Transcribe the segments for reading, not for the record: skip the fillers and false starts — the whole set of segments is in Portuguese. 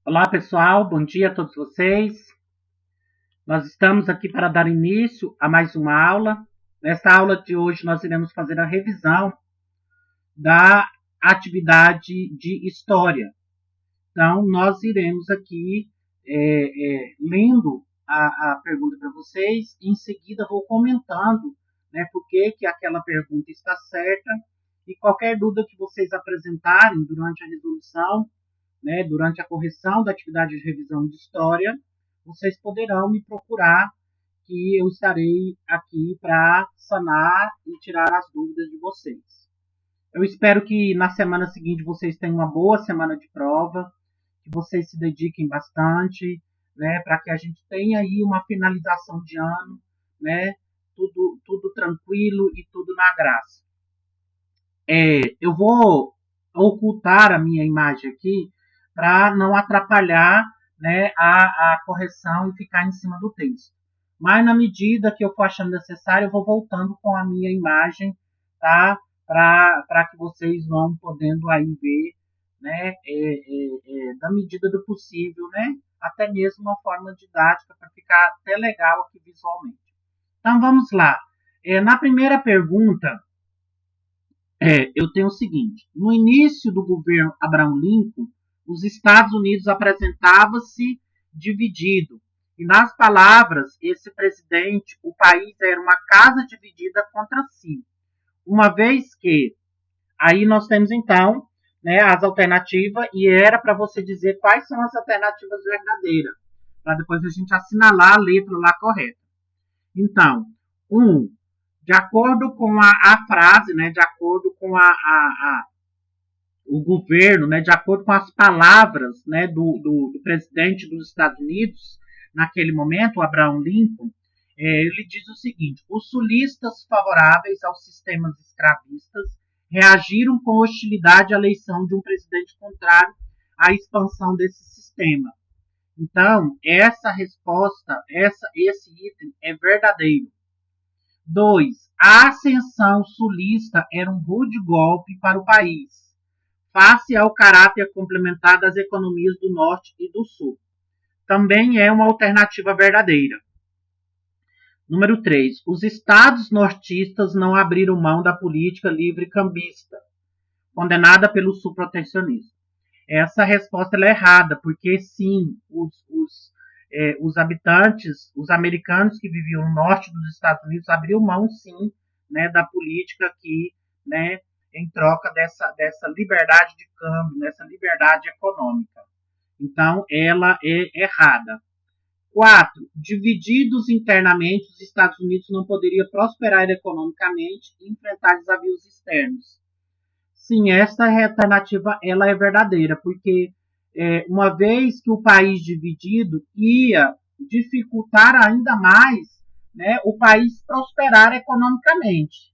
Olá, pessoal, bom dia a todos vocês. Nós estamos aqui para dar início a mais uma aula. Nesta aula de hoje, nós iremos fazer a revisão da atividade de História. Então, nós iremos aqui lendo a pergunta para vocês, e em seguida vou comentando, né, por que aquela pergunta está certa, e qualquer dúvida que vocês apresentarem durante a resolução, né, durante a correção da atividade de revisão de História, vocês poderão me procurar, que eu estarei aqui para sanar e tirar as dúvidas de vocês. Eu espero que na semana seguinte vocês tenham uma boa semana de prova, que vocês se dediquem bastante, né, para que a gente tenha aí uma finalização de ano, né, tudo tranquilo e tudo na graça. Eu vou ocultar a minha imagem aqui para não atrapalhar, né, a correção e ficar em cima do texto. Mas na medida que eu for achando necessário, eu vou voltando com a minha imagem, tá? Para que vocês vão podendo aí ver, né, da medida do possível, né? Até mesmo uma forma didática para ficar até legal aqui visualmente. Então vamos lá. Na primeira pergunta, eu tenho o seguinte: no início do governo Abraham Lincoln, os Estados Unidos apresentava-se dividido. E nas palavras, esse presidente, o país era uma casa dividida contra si. Uma vez que, aí nós temos então, né, as alternativas, e era para você dizer quais são as alternativas verdadeiras, para depois a gente assinalar a letra lá correta. Então, de acordo com a frase, né, de acordo com o governo, né, de acordo com as palavras, né, do presidente dos Estados Unidos, naquele momento, Abraham Lincoln, ele diz o seguinte: os sulistas favoráveis aos sistemas escravistas reagiram com hostilidade à eleição de um presidente contrário à expansão desse sistema. Então, essa resposta, esse item é verdadeiro. 2. A ascensão sulista era um rude golpe para o país, face ao caráter complementar das economias do Norte e do Sul. Também é uma alternativa verdadeira. Número 3. Os estados nortistas não abriram mão da política livre cambista, condenada pelo sul protecionismo. Essa resposta é errada, porque sim, os habitantes, os americanos que viviam no norte dos Estados Unidos abriram mão, sim, né, da política aqui, né, em troca dessa liberdade de câmbio, dessa liberdade econômica. Então, ela é errada. 4. Divididos internamente, os Estados Unidos não poderiam prosperar economicamente e enfrentar desafios externos. Sim, essa alternativa ela é verdadeira, porque uma vez que o país dividido ia dificultar ainda mais, né, o país prosperar economicamente.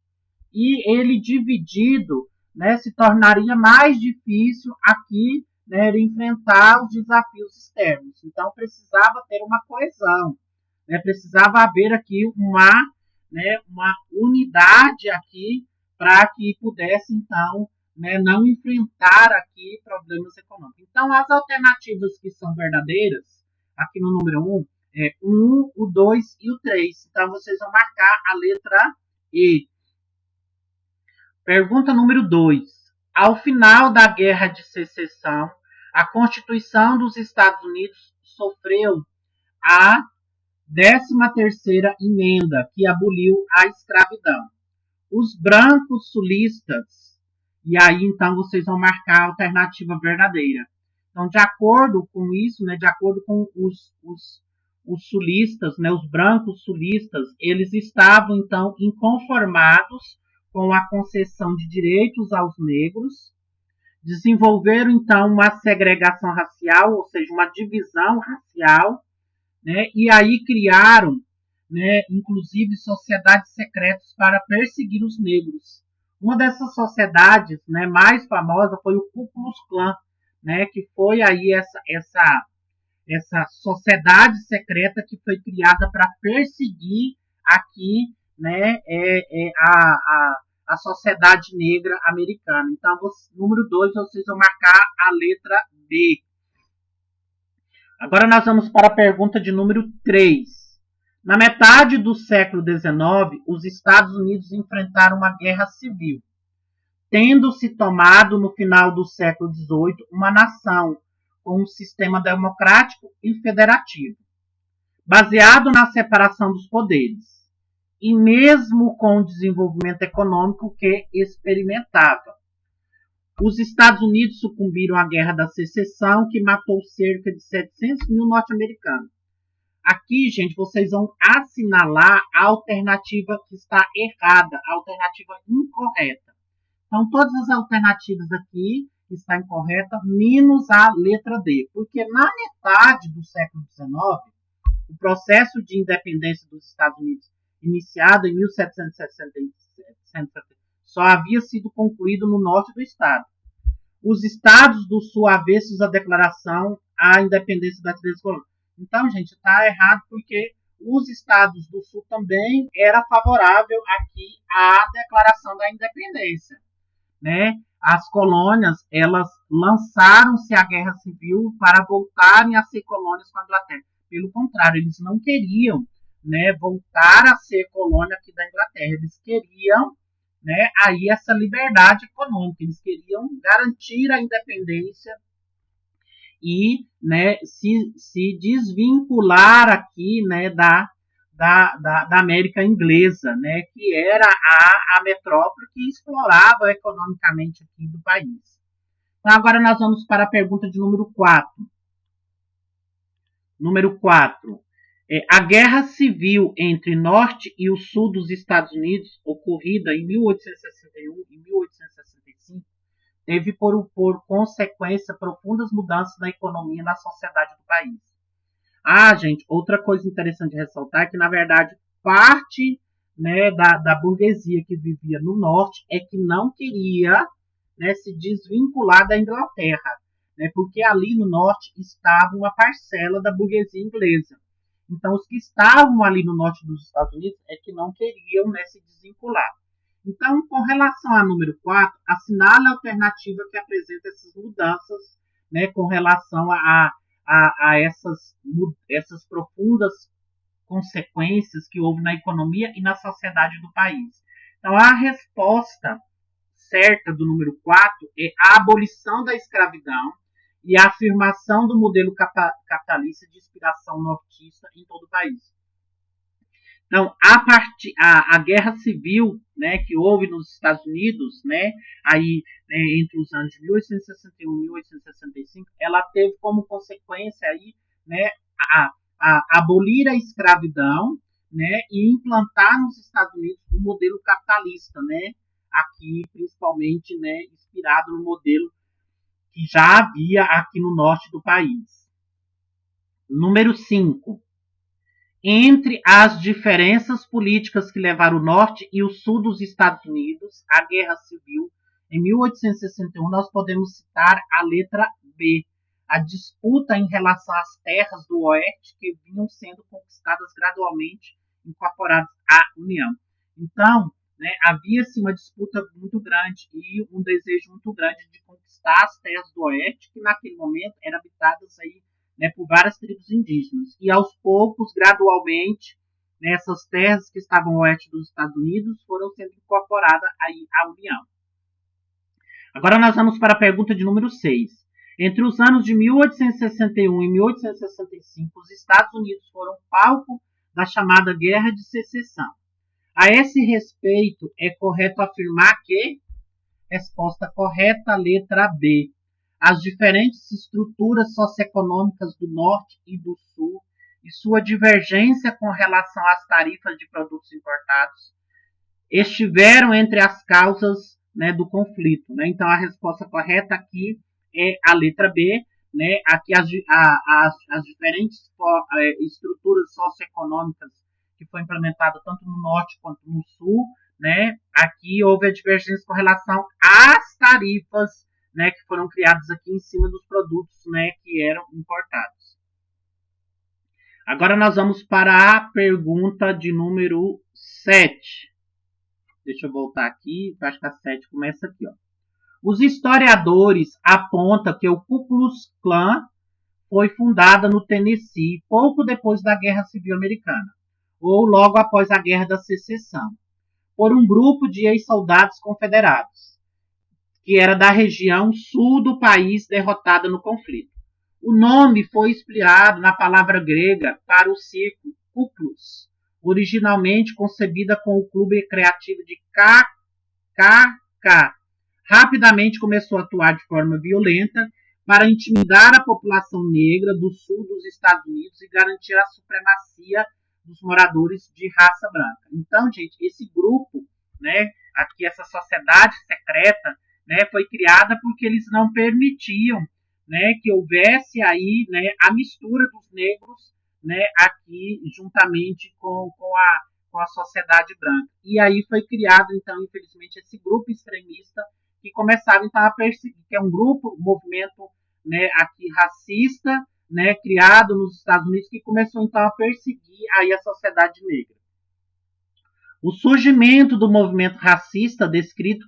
E ele dividido, né, se tornaria mais difícil aqui, né, enfrentar os desafios externos. Então precisava ter uma coesão, né, precisava haver aqui uma unidade aqui para que pudesse então, né, não enfrentar aqui problemas econômicos. Então, as alternativas que são verdadeiras, aqui no número 1, é o 1, o 2 e o 3. Então, vocês vão marcar a letra E. Pergunta número 2. Ao final da Guerra de Secessão, a Constituição dos Estados Unidos sofreu a 13ª emenda, que aboliu a escravidão. Os brancos sulistas, e aí então vocês vão marcar a alternativa verdadeira. Então, de acordo com isso, né, de acordo com os sulistas, né, os brancos sulistas, eles estavam então inconformados com a concessão de direitos aos negros, desenvolveram então uma segregação racial, ou seja, uma divisão racial, né, e aí criaram, né, inclusive sociedades secretas para perseguir os negros. Uma dessas sociedades, né, mais famosa foi o Ku Klux Klan, né, que foi aí essa sociedade secreta que foi criada para perseguir aqui, né, a sociedade negra americana. Então, número 2, vocês vão marcar a letra B. Agora nós vamos para a pergunta de número 3. Na metade do século XIX, os Estados Unidos enfrentaram uma guerra civil, tendo se tomado no final do século XVIII uma nação com um sistema democrático e federativo, baseado na separação dos poderes, e mesmo com o desenvolvimento econômico que experimentava. Os Estados Unidos sucumbiram à Guerra da Secessão, que matou cerca de 700 mil norte-americanos. Aqui, gente, vocês vão assinalar a alternativa que está errada, a alternativa incorreta. Então, todas as alternativas aqui estão incorretas, menos a letra D. Porque na metade do século XIX, o processo de independência dos Estados Unidos, iniciado em 1767, só havia sido concluído no norte do estado. Os estados do sul avessos à declaração à independência das 13 colônias. Então, gente, está errado porque os estados do sul também era favorável aqui à declaração da independência, né? As colônias, elas lançaram-se à guerra civil para voltarem a ser colônias com a Inglaterra. Pelo contrário, eles não queriam, né, voltar a ser colônia aqui da Inglaterra. Eles queriam, né, aí essa liberdade econômica. Eles queriam garantir a independência e, né, se desvincular aqui, né, da América inglesa, né, que era a metrópole que explorava economicamente aqui do país. Então, agora nós vamos para a pergunta de número 4. Número 4. A Guerra Civil entre Norte e o Sul dos Estados Unidos, ocorrida em 1861 e 1865, teve por consequência profundas mudanças na economia e na sociedade do país. Gente, outra coisa interessante de ressaltar é que, na verdade, parte, né, da burguesia que vivia no norte é que não queria, né, se desvincular da Inglaterra, né, porque ali no norte estava uma parcela da burguesia inglesa. Então, os que estavam ali no norte dos Estados Unidos é que não queriam, né, se desvincular. Então, com relação a número 4, assinale a alternativa que apresenta essas mudanças, né, com relação a essas profundas consequências que houve na economia e na sociedade do país. Então, a resposta certa do número 4 é a abolição da escravidão e a afirmação do modelo capitalista de inspiração nortista em todo o país. Então, a guerra civil, né, que houve nos Estados Unidos, né, aí, né, entre os anos de 1861 e 1865, ela teve como consequência aí, né, abolir a escravidão, né, e implantar nos Estados Unidos um modelo capitalista, né, aqui principalmente, né, inspirado no modelo que já havia aqui no norte do país. Número 5. Entre as diferenças políticas que levaram o norte e o sul dos Estados Unidos à Guerra Civil, em 1861, nós podemos citar a letra B, a disputa em relação às terras do oeste que vinham sendo conquistadas gradualmente, incorporadas à União. Então, né, havia-se uma disputa muito grande e um desejo muito grande de conquistar as terras do oeste, que naquele momento eram habitadas aí, né, por várias tribos indígenas. E aos poucos, gradualmente, né, essas terras que estavam ao oeste dos Estados Unidos foram sendo incorporadas aí à União. Agora nós vamos para a pergunta de número 6. Entre os anos de 1861 e 1865, os Estados Unidos foram palco da chamada Guerra de Secessão. A esse respeito, é correto afirmar que... Resposta correta, letra B. As diferentes estruturas socioeconômicas do Norte e do Sul e sua divergência com relação às tarifas de produtos importados estiveram entre as causas, né, do conflito. Né? Então, a resposta correta aqui é a letra B. Né? Aqui as diferentes estruturas socioeconômicas que foi implementada tanto no Norte quanto no Sul, né? Aqui houve a divergência com relação às tarifas, né, que foram criadas aqui em cima dos produtos, né, que eram importados. Agora nós vamos para a pergunta de número 7. Deixa eu voltar aqui, acho que a 7 começa aqui. Ó. Os historiadores apontam que o Ku Klux Klan foi fundada no Tennessee pouco depois da Guerra Civil Americana, ou logo após a Guerra da Secessão, por um grupo de ex-soldados confederados, que era da região sul do país derrotada no conflito. O nome foi inspirado na palavra grega para o circo Kuklus, originalmente concebida com o clube recreativo de KKK. Rapidamente começou a atuar de forma violenta para intimidar a população negra do sul dos Estados Unidos e garantir a supremacia dos moradores de raça branca. Então, gente, esse grupo, né, aqui essa sociedade secreta, né, foi criada porque eles não permitiam, né, que houvesse aí, né, a mistura dos negros, né, aqui juntamente com a sociedade branca. E aí foi criado, então, infelizmente, esse grupo extremista que começaram então a perseguir, que é um grupo, um movimento, né, aqui racista, né, criado nos Estados Unidos, que começou então a perseguir aí a sociedade negra. O surgimento do movimento racista descrito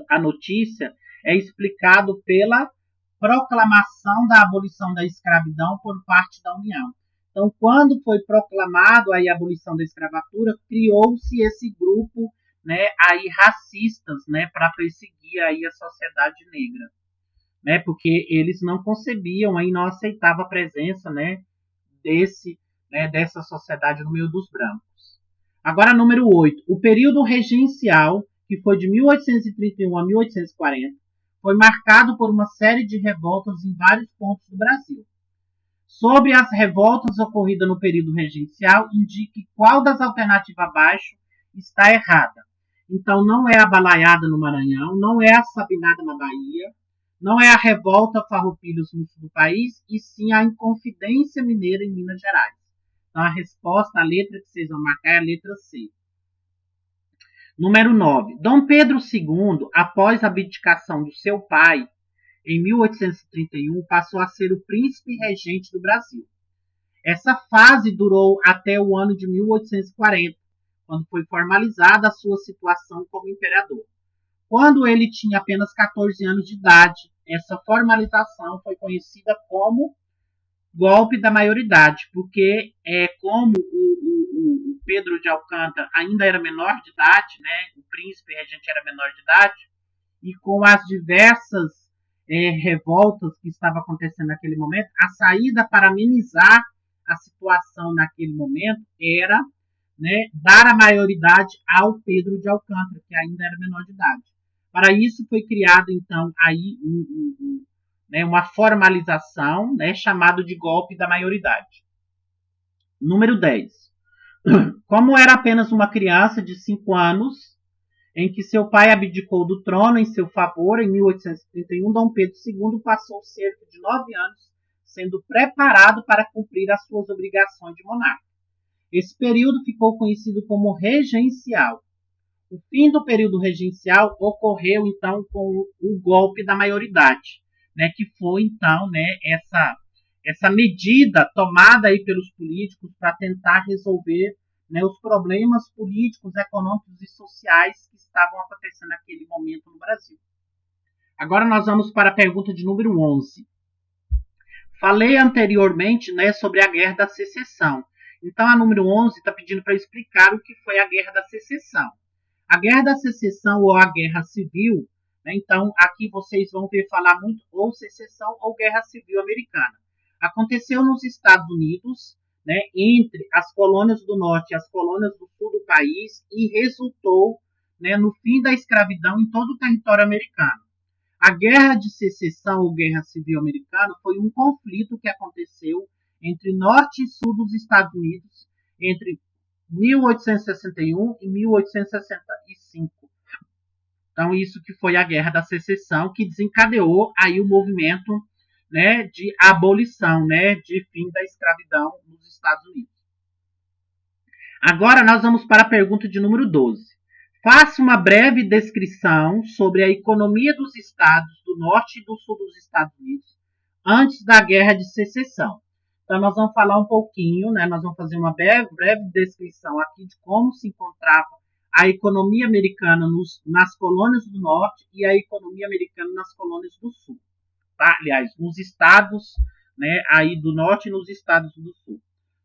a notícia é explicado pela proclamação da abolição da escravidão por parte da União. Então, quando foi proclamado aí a abolição da escravatura, criou-se esse grupo, né, aí racistas, né, para perseguir aí a sociedade negra, né, porque eles não concebiam aí, não aceitavam a presença, né, dessa sociedade no meio dos brancos. Agora, número 8. O período regencial, que foi de 1831 a 1840, foi marcado por uma série de revoltas em vários pontos do Brasil. Sobre as revoltas ocorridas no período regencial, indique qual das alternativas abaixo está errada. Então, não é a Balaiada no Maranhão, não é a Sabinada na Bahia, não é a revolta Farroupilhos no sul do país, e sim a Inconfidência Mineira em Minas Gerais. Então, a resposta, a letra que vocês vão marcar é a letra C. Número 9. Dom Pedro II, após a abdicação do seu pai, em 1831, passou a ser o príncipe regente do Brasil. Essa fase durou até o ano de 1840, quando foi formalizada a sua situação como imperador. Quando ele tinha apenas 14 anos de idade, essa formalização foi conhecida como golpe da maioridade, porque como o Pedro de Alcântara ainda era menor de idade, né, o príncipe regente era menor de idade, e com as diversas revoltas que estavam acontecendo naquele momento, a saída para amenizar a situação naquele momento era, né, dar a maioridade ao Pedro de Alcântara, que ainda era menor de idade. Para isso foi criado, então, aí né, uma formalização, né, chamado de golpe da maioridade. Número 10. Como era apenas uma criança de 5 anos, em que seu pai abdicou do trono em seu favor em 1831, Dom Pedro II passou cerca de 9 anos sendo preparado para cumprir as suas obrigações de monarca. Esse período ficou conhecido como regencial. O fim do período regencial ocorreu, então, com o golpe da maioridade, né, que foi, então, né, essa medida tomada aí pelos políticos para tentar resolver, né, os problemas políticos, econômicos e sociais que estavam acontecendo naquele momento no Brasil. Agora nós vamos para a pergunta de número 11. Falei anteriormente, né, sobre a Guerra da Secessão. Então a número 11 está pedindo para explicar o que foi a Guerra da Secessão. A Guerra da Secessão ou a Guerra Civil, né, então aqui vocês vão ver falar muito ou Secessão ou Guerra Civil Americana. Aconteceu nos Estados Unidos, né, entre as colônias do norte e as colônias do sul do país e resultou, né, no fim da escravidão em todo o território americano. A Guerra de Secessão ou Guerra Civil Americana foi um conflito que aconteceu entre norte e sul dos Estados Unidos entre 1861 e 1865. Então, isso que foi a Guerra da Secessão, que desencadeou aí o movimento, né, de abolição, né, de fim da escravidão nos Estados Unidos. Agora nós vamos para a pergunta de número 12. Faça uma breve descrição sobre a economia dos estados do norte e do sul dos Estados Unidos antes da Guerra de Secessão. Então, nós vamos falar um pouquinho, né, nós vamos fazer uma breve descrição aqui de como se encontrava a economia americana nas colônias do norte e a economia americana nas colônias do sul. Tá? Aliás, nos estados né, aí do norte e nos estados do sul.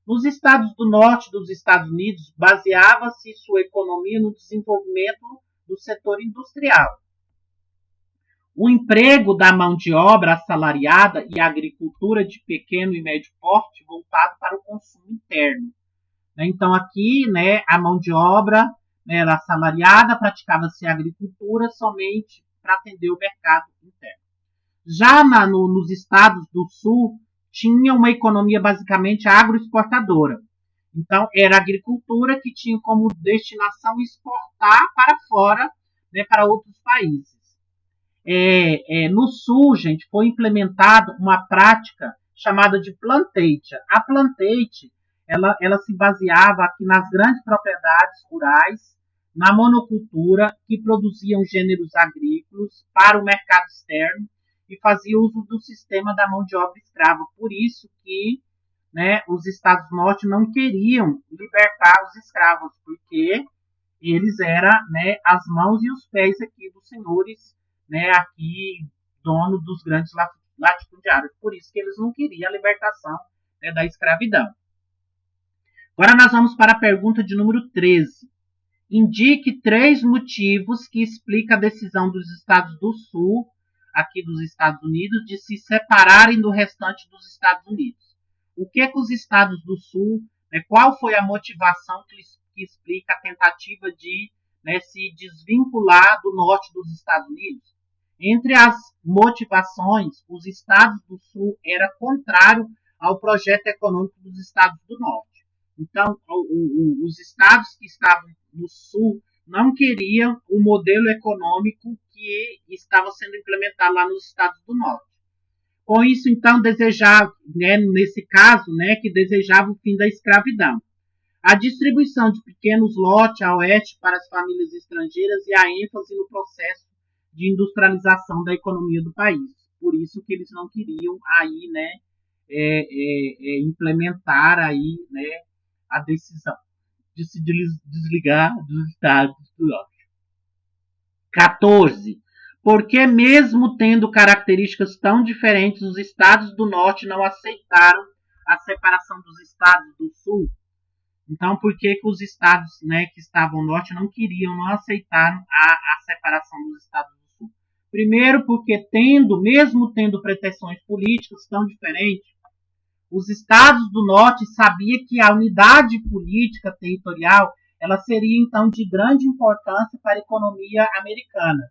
Nos estados do norte dos Estados Unidos, baseava-se sua economia no desenvolvimento do setor industrial. O emprego da mão de obra assalariada e a agricultura de pequeno e médio porte voltado para o consumo interno. Então, aqui, né, a mão de obra, né, era assalariada, praticava-se a agricultura somente para atender o mercado interno. Já nos estados do sul, tinha uma economia basicamente agroexportadora. Então, era a agricultura que tinha como destinação exportar para fora, né, para outros países. No sul, gente, foi implementada uma prática chamada de plantation. A plantation, ela se baseava aqui nas grandes propriedades rurais, na monocultura, que produziam gêneros agrícolas para o mercado externo e fazia uso do sistema da mão de obra escrava. Por isso que, né, os estados do norte não queriam libertar os escravos, porque eles eram, né, as mãos e os pés aqui dos senhores, né, aqui, dono dos grandes latifundiários. Por isso que eles não queriam a libertação, né, da escravidão. Agora nós vamos para a pergunta de número 13. Indique 3 motivos que explicam a decisão dos estados do sul, aqui dos Estados Unidos, de se separarem do restante dos Estados Unidos. O que os estados do sul, né, qual foi a motivação que explica a tentativa de, né, se desvincular do norte dos Estados Unidos? Entre as motivações, os estados do sul eram contrários ao projeto econômico dos estados do norte. Então, os estados que estavam no sul não queriam o modelo econômico que estava sendo implementado lá nos estados do norte. Com isso, então, desejava, né, nesse caso, né, que desejava o fim da escravidão. A distribuição de pequenos lotes a oeste para as famílias estrangeiras e a ênfase no processo de industrialização da economia do país. Por isso que eles não queriam aí, né, implementar aí, né, a decisão de se desligar dos estados do norte. 14. Porque mesmo tendo características tão diferentes, os estados do norte não aceitaram a separação dos estados do sul? Então, por que os estados, né, que estavam no norte não aceitaram a separação dos estados do sul? Primeiro, porque mesmo tendo pretensões políticas tão diferentes, os estados do norte sabiam que a unidade política territorial ela seria, então, de grande importância para a economia americana.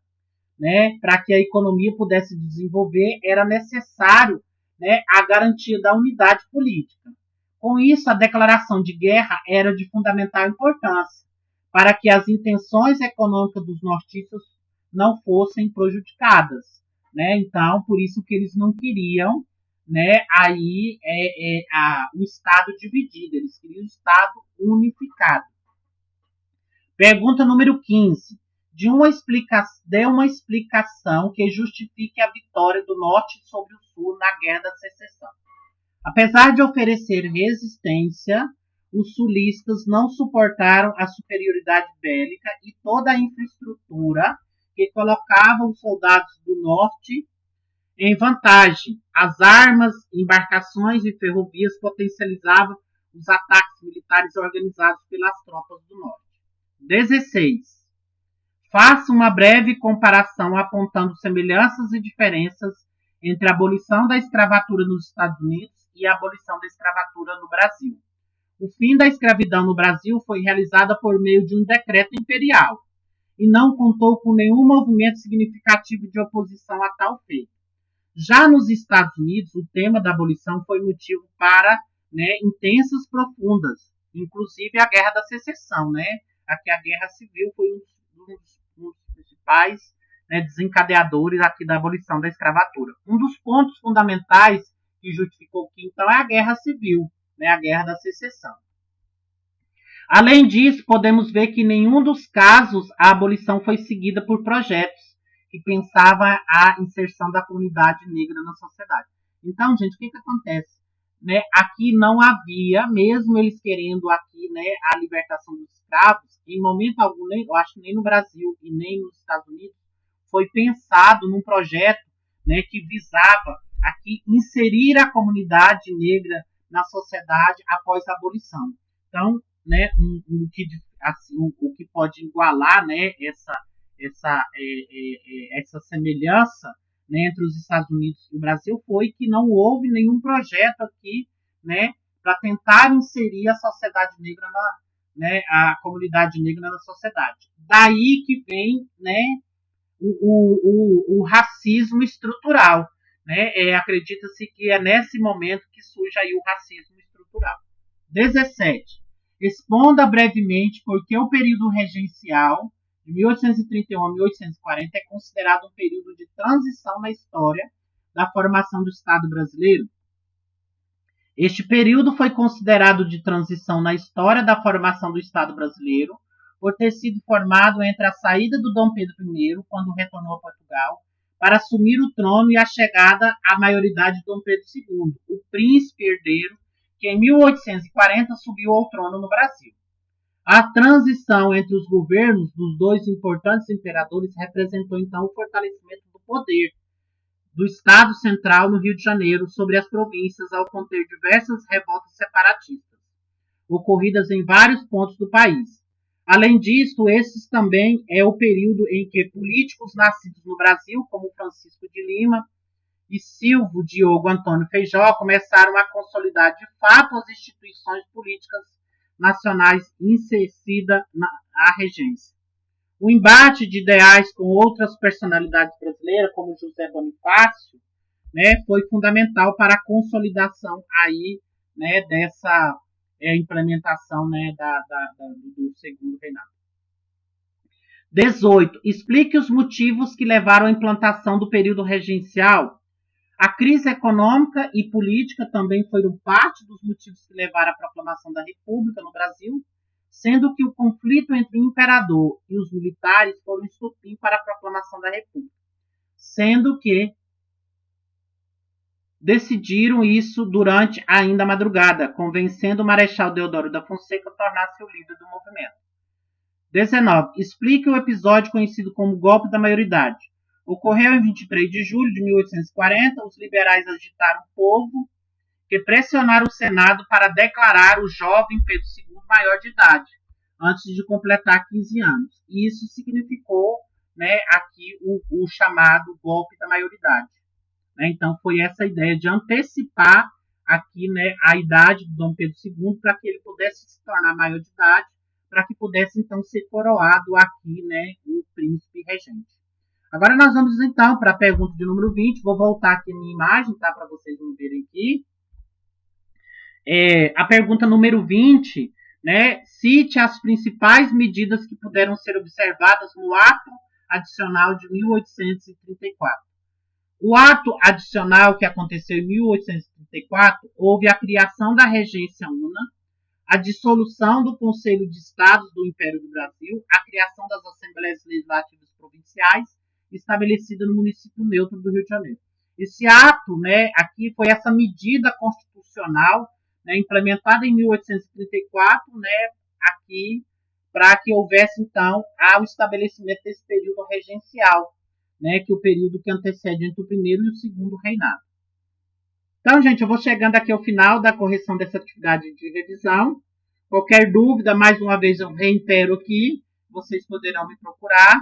Né? Para que a economia pudesse desenvolver, era necessário, né, a garantia da unidade política. Com isso, a declaração de guerra era de fundamental importância, para que as intenções econômicas dos nortistas não fossem prejudicadas. Né? Então, por isso que eles não queriam, né, aí o Estado dividido, eles queriam o Estado unificado. Pergunta número 15. Dê uma explicação que justifique a vitória do Norte sobre o Sul na Guerra da Secessão. Apesar de oferecer resistência, os sulistas não suportaram a superioridade bélica e toda a infraestrutura que colocava os soldados do Norte em vantagem. As armas, embarcações e ferrovias potencializavam os ataques militares organizados pelas tropas do Norte. 16. Faça uma breve comparação apontando semelhanças e diferenças entre a abolição da escravatura nos Estados Unidos e a abolição da escravatura no Brasil. O fim da escravidão no Brasil foi realizada por meio de um decreto imperial e não contou com nenhum movimento significativo de oposição a tal feito. Já nos Estados Unidos, o tema da abolição foi motivo para, né, intensas profundas, inclusive a Guerra da Secessão. Né? Aqui a Guerra Civil foi um dos principais, né, desencadeadores aqui da abolição da escravatura. Um dos pontos fundamentais que justificou que então é a Guerra Civil, né, a Guerra da Secessão. Além disso, podemos ver que em nenhum dos casos a abolição foi seguida por projetos que pensavam a inserção da comunidade negra na sociedade. Então, gente, o que acontece? Né, aqui não havia, mesmo eles querendo aqui, né, a libertação dos escravos, em momento algum, eu acho que nem no Brasil e nem nos Estados Unidos, foi pensado num projeto, né, que visava aqui inserir a comunidade negra na sociedade após a abolição. Então, né, assim, o que pode igualar, né, essa semelhança, né, entre os Estados Unidos e o Brasil foi que não houve nenhum projeto aqui, né, para tentar inserir a sociedade negra né, a comunidade negra na sociedade. Daí que vem, né, o racismo estrutural. Né? Acredita-se que é nesse momento que surge aí o racismo estrutural. 17. Exponda brevemente por que o período regencial, de 1831 a 1840, é considerado um período de transição na história da formação do Estado brasileiro. Este período foi considerado de transição na história da formação do Estado brasileiro, por ter sido formado entre a saída do Dom Pedro I, quando retornou a Portugal, para assumir o trono e a chegada à maioridade de Dom Pedro II, o príncipe herdeiro, que em 1840 subiu ao trono no Brasil. A transição entre os governos dos dois importantes imperadores representou então o fortalecimento do poder do Estado Central no Rio de Janeiro sobre as províncias ao conter diversas revoltas separatistas, ocorridas em vários pontos do país. Além disso, esse também é o período em que políticos nascidos no Brasil, como Francisco de Lima e Silvio Diogo Antônio Feijó, começaram a consolidar de fato as instituições políticas nacionais insercidas à regência. O embate de ideais com outras personalidades brasileiras, como José Bonifácio, né, foi fundamental para a consolidação aí, né, dessa implementação, né, do segundo reinado. 18. Explique os motivos que levaram à implantação do período regencial. A crise econômica e política também foram parte dos motivos que levaram à proclamação da República no Brasil, sendo que o conflito entre o imperador e os militares foram estopim para a proclamação da República, sendo que decidiram isso durante ainda a madrugada, convencendo o Marechal Deodoro da Fonseca a tornar-se o líder do movimento. 19. Explique o episódio conhecido como golpe da maioridade. Ocorreu em 23 de julho de 1840, os liberais agitaram o povo, que pressionaram o Senado para declarar o jovem Pedro II maior de idade, antes de completar 15 anos. E isso significou, né, aqui o chamado golpe da maioridade. Né? Então, foi essa ideia de antecipar aqui, né, a idade do Dom Pedro II para que ele pudesse se tornar maior de idade, para que pudesse, então, ser coroado aqui, né, o príncipe regente. Agora nós vamos, então, para a pergunta de número 20. Vou voltar aqui a minha imagem, tá, para vocês me verem aqui. A pergunta número 20, né, cite as principais medidas que puderam ser observadas no ato adicional de 1834. O ato adicional que aconteceu em 1834 houve a criação da Regência Una, a dissolução do Conselho de Estados do Império do Brasil, a criação das Assembleias Legislativas Provinciais, estabelecida no município neutro do Rio de Janeiro. Esse ato, né, aqui foi essa medida constitucional, né, implementada em 1834, né, aqui para que houvesse então o estabelecimento desse período regencial, né, que é o período que antecede entre o primeiro e o segundo reinado. Então, gente, eu vou chegando aqui ao final da correção dessa atividade de revisão. Qualquer dúvida, mais uma vez eu reitero aqui, vocês poderão me procurar.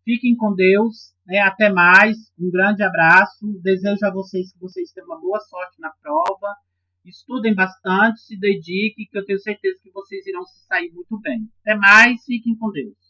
Fiquem com Deus, né? Até mais, um grande abraço. Desejo a vocês que vocês tenham uma boa sorte na prova. Estudem bastante, se dediquem, que eu tenho certeza que vocês irão se sair muito bem. Até mais, fiquem com Deus.